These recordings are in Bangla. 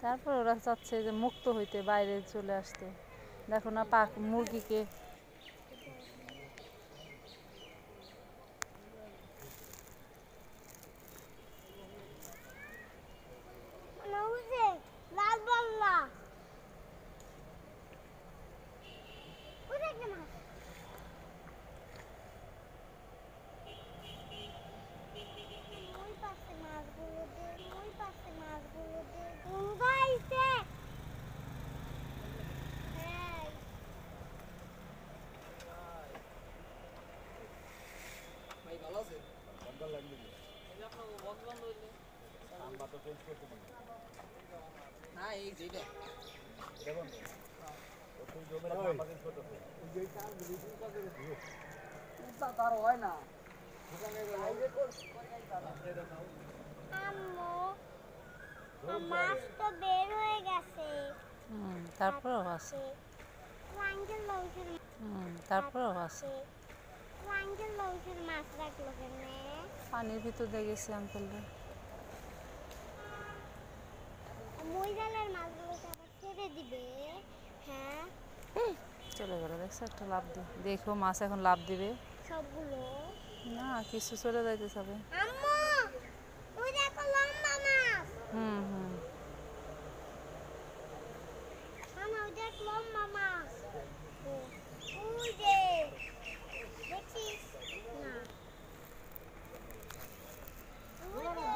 তারপর ওরা চাচ্ছে যে মুক্ত হইতে, বাইরে চলে আসতে। দেখো না পাক মুরগিকে মাছ তো বের হয়ে গেছে। তারপরেও আছে। তারপরেও আছে। মাছ রাখলো কেন? পানির ভিতর দিয়ে গেছে আঙ্কেলরা। ময়দানের মাছগুলোকে আবার ছেড়ে দিবে। হ্যাঁ চলে গেল, দেখছো একটা লাভ দিয়ে। দেখো মাছ এখন লাভ দিবে সবগুলো। না, কিছু চলে যাইতে হবে। আম্মু ওই দেখো লম্বা মাছ। হুম হুম মামা ওই দেখ লম্বা মাছ। ওই যে দেখছিস না? ওই যে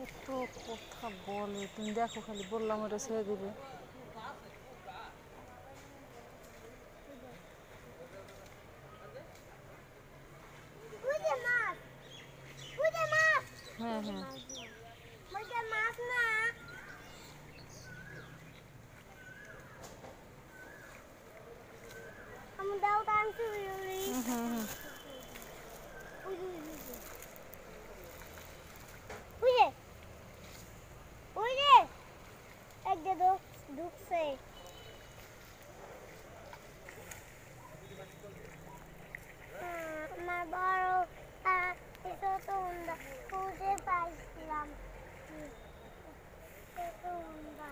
এত কথা বলে, তুমি দেখো খালি বললাম ওটা ছেড়ে দিবে। হ্যাঁ হ্যাঁ মাছ না আমি দাও টানছি। ঢুকছে আমার বড় ছোট হুন্ডা খুঁজে পাইছিলাম। ছোট হুন্ডা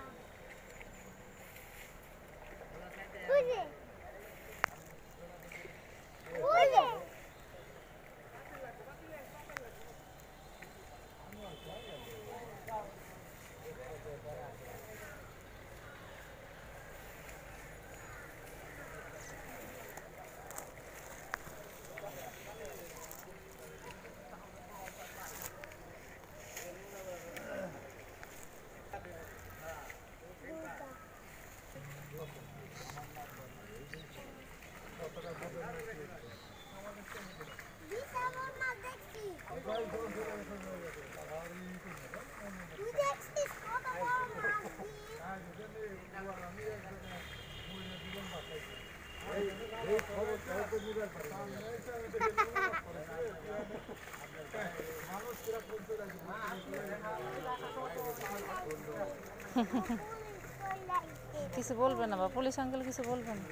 কিছু বলবে না বা পুলিশ আঙ্কেল কিছু বলবে না?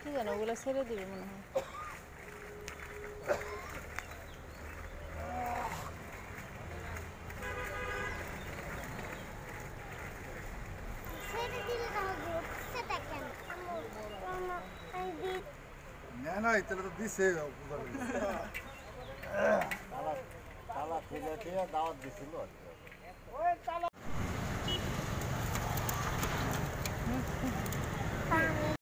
কি জানো, ওগুলো ছেড়ে দিবে মনে হয়। না এটা তো দিছে তালা ফেলে দাওয়াত দিছিল।